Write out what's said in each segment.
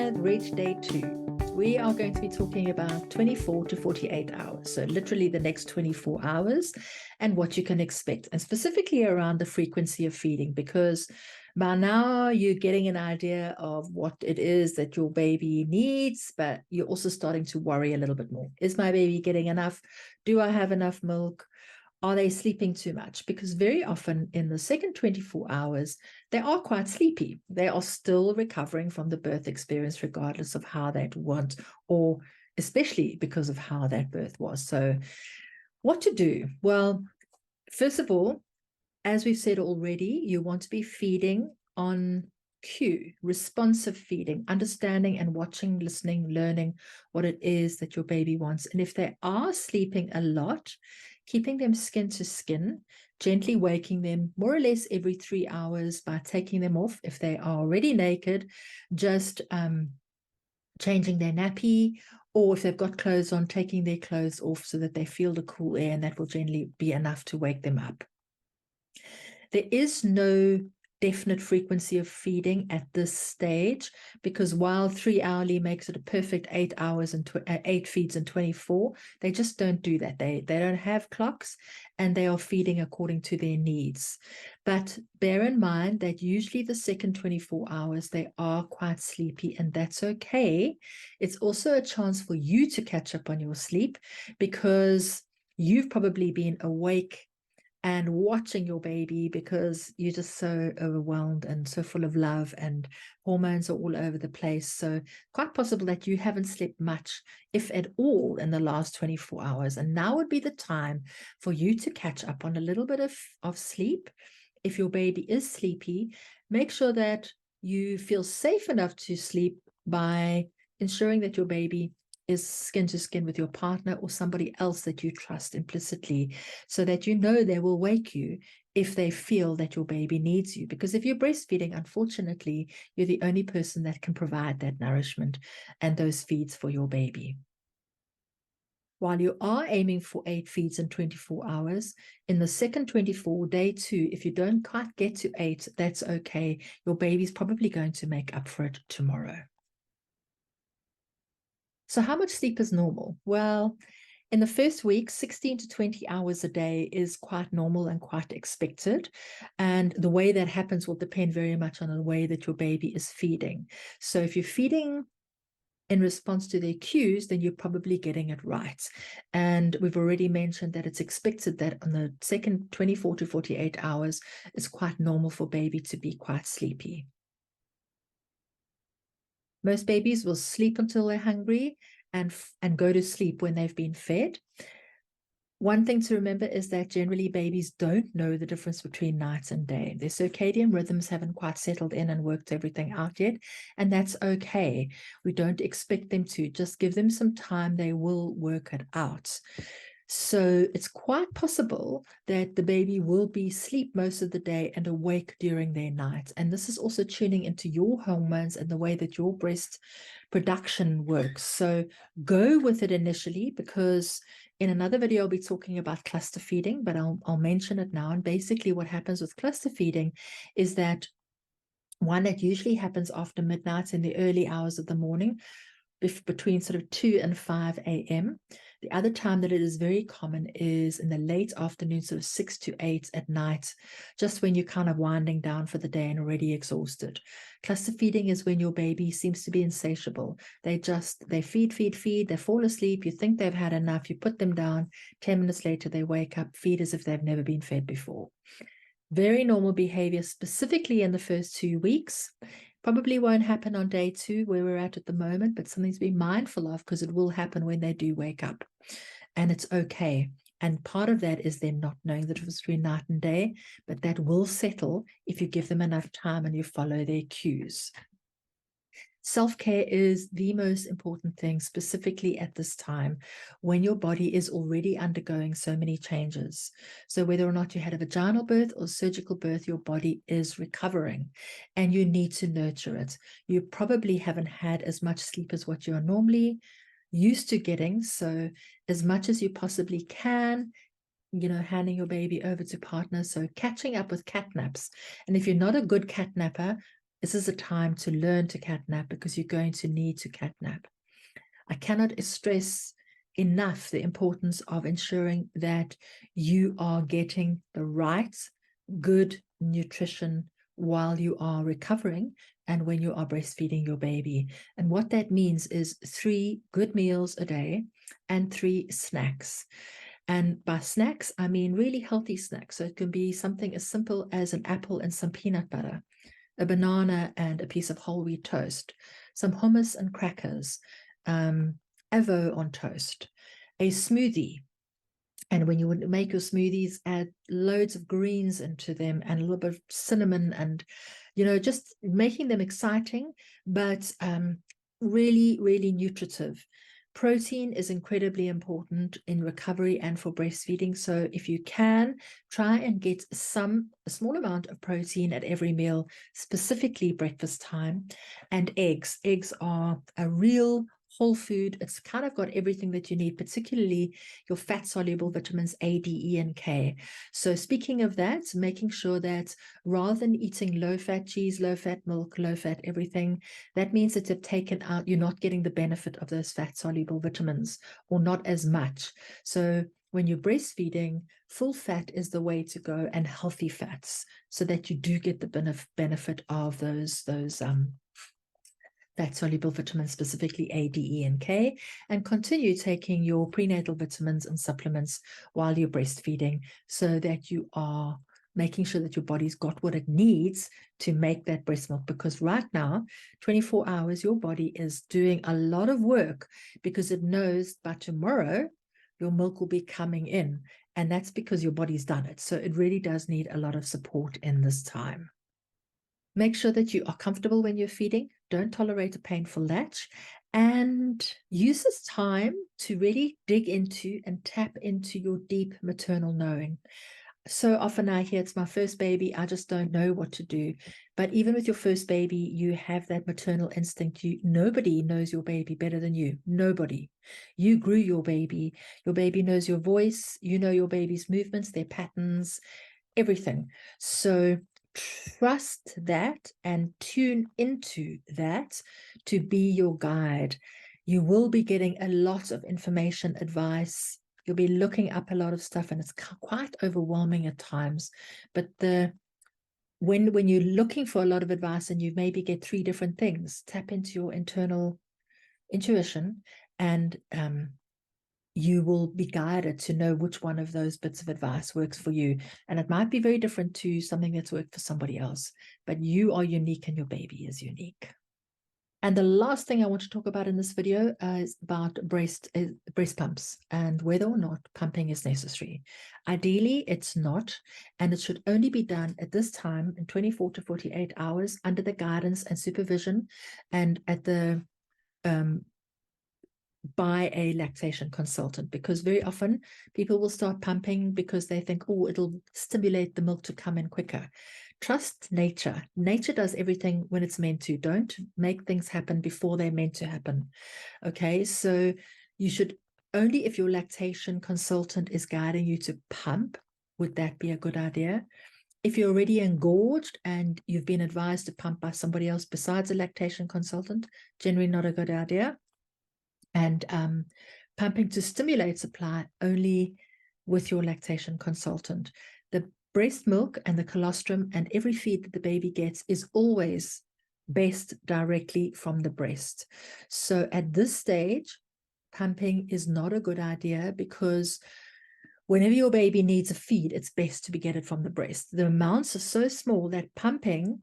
have reached day 2. We are going to be talking about 24 to 48 hours, so literally the next 24 hours and what you can expect, and specifically around the frequency of feeding, because by now you're getting an idea of what it is that your baby needs, but you're also starting to worry a little bit more. Is my baby getting enough? Do I have enough milk? Are they sleeping too much? Because very often in the second 24 hours, they are quite sleepy. They are still recovering from the birth experience, regardless of how that went, or especially because of how that birth was. So what to do? Well, first of all, as we've said already, you want to be feeding on cue, responsive feeding, understanding and watching, listening, learning what it is that your baby wants. And if they are sleeping a lot, keeping them skin to skin, gently waking them more or less every 3 hours by taking them off. If they are already naked, just changing their nappy, or if they've got clothes on, taking their clothes off so that they feel the cool air, and that will generally be enough to wake them up. There is no definite frequency of feeding at this stage, because while 3 hourly makes it a perfect 8 hours and 8 feeds in 24, they just don't do that. They don't have clocks, and they are feeding according to their needs. But bear in mind that usually the second 24 hours, they are quite sleepy, and that's okay. It's also a chance for you to catch up on your sleep, because you've probably been awake and watching your baby because you're just so overwhelmed and so full of love, and hormones are all over the place. So quite possible that you haven't slept much, if at all, in the last 24 hours. And now would be the time for you to catch up on a little bit of sleep. If your baby is sleepy, make sure that you feel safe enough to sleep by ensuring that your baby is skin to skin with your partner or somebody else that you trust implicitly, so that you know they will wake you if they feel that your baby needs you. Because if you're breastfeeding, unfortunately, you're the only person that can provide that nourishment and those feeds for your baby. While you are aiming for 8 feeds in 24 hours, in the second 24, day 2, if you don't quite get to 8, that's okay. Your baby's probably going to make up for it tomorrow. So how much sleep is normal? Well, in the first week, 16 to 20 hours a day is quite normal and quite expected. And the way that happens will depend very much on the way that your baby is feeding. So if you're feeding in response to their cues, then you're probably getting it right. And we've already mentioned that it's expected that on the second 24 to 48 hours, it's quite normal for baby to be quite sleepy. Most babies will sleep until they're hungry and go to sleep when they've been fed. One thing to remember is that generally babies don't know the difference between night and day. Their circadian rhythms haven't quite settled in and worked everything out yet, and that's okay. We don't expect them to. Just give them some time. They will work it out. So it's quite possible that the baby will be asleep most of the day and awake during their night. And this is also tuning into your hormones and the way that your breast production works. So go with it initially, because in another video, I'll be talking about cluster feeding, but I'll mention it now. And basically what happens with cluster feeding is that one, that usually happens after midnight in the early hours of the morning, between sort of 2 and 5 a.m. The other time that it is very common is in the late afternoon, sort of 6 to 8 at night, just when you're kind of winding down for the day and already exhausted. Cluster feeding is when your baby seems to be insatiable. They feed, they fall asleep, you think they've had enough, you put them down, 10 minutes later they wake up, feed as if they've never been fed before. Very normal behavior, specifically in the first 2 weeks. Probably won't happen on day 2 where we're at the moment, but something to be mindful of, because it will happen when they do wake up, and it's okay. And part of that is them not knowing the difference between night and day, but that will settle if you give them enough time and you follow their cues. Self-care is the most important thing, specifically at this time when your body is already undergoing so many changes. So whether or not you had a vaginal birth or surgical birth, your body is recovering and you need to nurture it. You probably haven't had as much sleep as what you're normally used to getting. So as much as you possibly can, handing your baby over to partner. So catching up with cat naps. And if you're not a good cat napper, This is a time to learn to catnap because you're going to need to catnap. I cannot stress enough the importance of ensuring that you are getting the right, good nutrition while you are recovering and when you are breastfeeding your baby. And what that means is 3 good meals a day and 3 snacks. And by snacks, I mean really healthy snacks. So it can be something as simple as an apple and some peanut butter, a banana and a piece of whole wheat toast, some hummus and crackers, avo on toast, a smoothie. And when you would make your smoothies, add loads of greens into them and a little bit of cinnamon and, just making them exciting, but really, really nutritive. Protein is incredibly important in recovery and for breastfeeding. So if you can, try and get a small amount of protein at every meal, specifically breakfast time. And eggs. Eggs are a real whole food. It's kind of got everything that you need, particularly your fat-soluble vitamins A, D, E, and K. So speaking of that, making sure that rather than eating low-fat cheese, low-fat milk, low-fat everything, that means that you're not getting the benefit of those fat-soluble vitamins, or not as much. So when you're breastfeeding, full fat is the way to go, and healthy fats, so that you do get the benefit of those fat-soluble vitamins, specifically A, D, E, and K, and continue taking your prenatal vitamins and supplements while you're breastfeeding so that you are making sure that your body's got what it needs to make that breast milk. Because right now, 24 hours, your body is doing a lot of work because it knows by tomorrow, your milk will be coming in. And that's because your body's done it. So it really does need a lot of support in this time. Make sure that you are comfortable when you're feeding. Don't tolerate a painful latch, and use this time to really dig into and tap into your deep maternal knowing. So often I hear, it's my first baby, I just don't know what to do. But even with your first baby, you have that maternal instinct. Nobody knows your baby better than you. Nobody. You grew your baby. Your baby knows your voice. You know your baby's movements, their patterns, everything. So trust that and tune into that to be your guide. You will be getting a lot of information, advice. You'll be looking up a lot of stuff, and it's quite overwhelming at times. But when you're looking for a lot of advice and you maybe get 3 different things, tap into your internal intuition, and you will be guided to know which one of those bits of advice works for you. And it might be very different to something that's worked for somebody else, but you are unique and your baby is unique. And the last thing I want to talk about in this video is about breast pumps and whether or not pumping is necessary. Ideally, it's not, and it should only be done at this time in 24 to 48 hours under the guidance and supervision and at the by a lactation consultant, because very often people will start pumping because they think, oh, it'll stimulate the milk to come in quicker. Trust nature. Nature does everything when it's meant to. Don't make things happen before they're meant to happen. Okay, so you should only, if your lactation consultant is guiding you to pump, would that be a good idea? If you're already engorged and you've been advised to pump by somebody else besides a lactation consultant, generally not a good idea. And pumping to stimulate supply only with your lactation consultant. The breast milk and the colostrum and every feed that the baby gets is always best directly from the breast. So at this stage, pumping is not a good idea, because whenever your baby needs a feed, it's best to get it from the breast. The amounts are so small that pumping,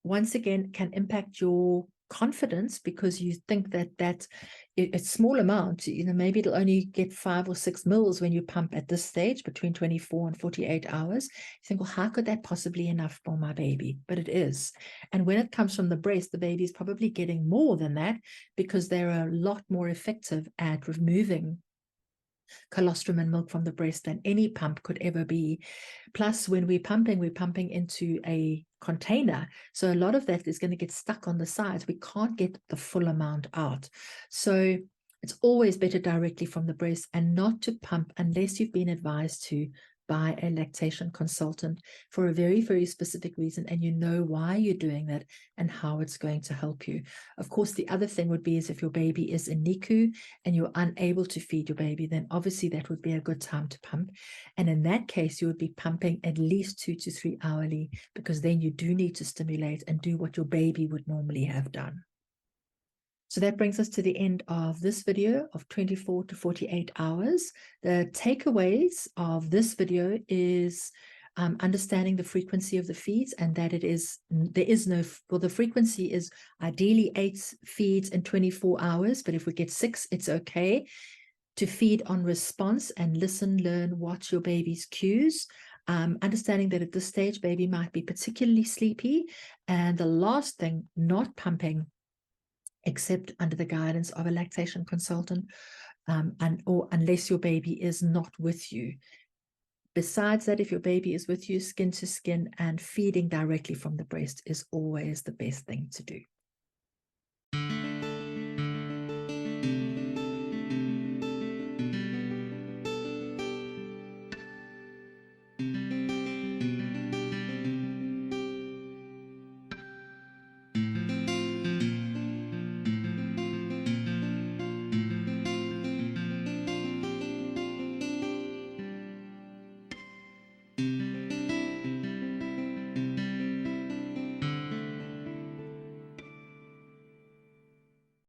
once again, can impact your confidence, because you think that it's small amount, maybe it'll only get 5 or 6 mils when you pump at this stage between 24 and 48 hours. You think, well, how could that possibly be enough for my baby? But it is. And when it comes from the breast, the baby is probably getting more than that, because they're a lot more effective at removing colostrum and milk from the breast than any pump could ever be. Plus, when we're pumping into a container, so a lot of that is going to get stuck on the sides. We can't get the full amount out. So it's always better directly from the breast, and not to pump unless you've been advised to by a lactation consultant for a very, very specific reason, and you know why you're doing that and how it's going to help you. Of course, the other thing would be is if your baby is in NICU and you're unable to feed your baby, then obviously that would be a good time to pump. And in that case, you would be pumping at least 2 to 3 hourly, because then you do need to stimulate and do what your baby would normally have done. So that brings us to the end of this video of 24 to 48 hours. The takeaways of this video is understanding the frequency of the feeds, and that the frequency is ideally 8 feeds in 24 hours, but if we get 6, it's okay. To feed on response and listen, learn, watch your baby's cues. Understanding that at this stage, baby might be particularly sleepy. And the last thing, not pumping except under the guidance of a lactation consultant, or unless your baby is not with you. Besides that, if your baby is with you, skin to skin and feeding directly from the breast is always the best thing to do.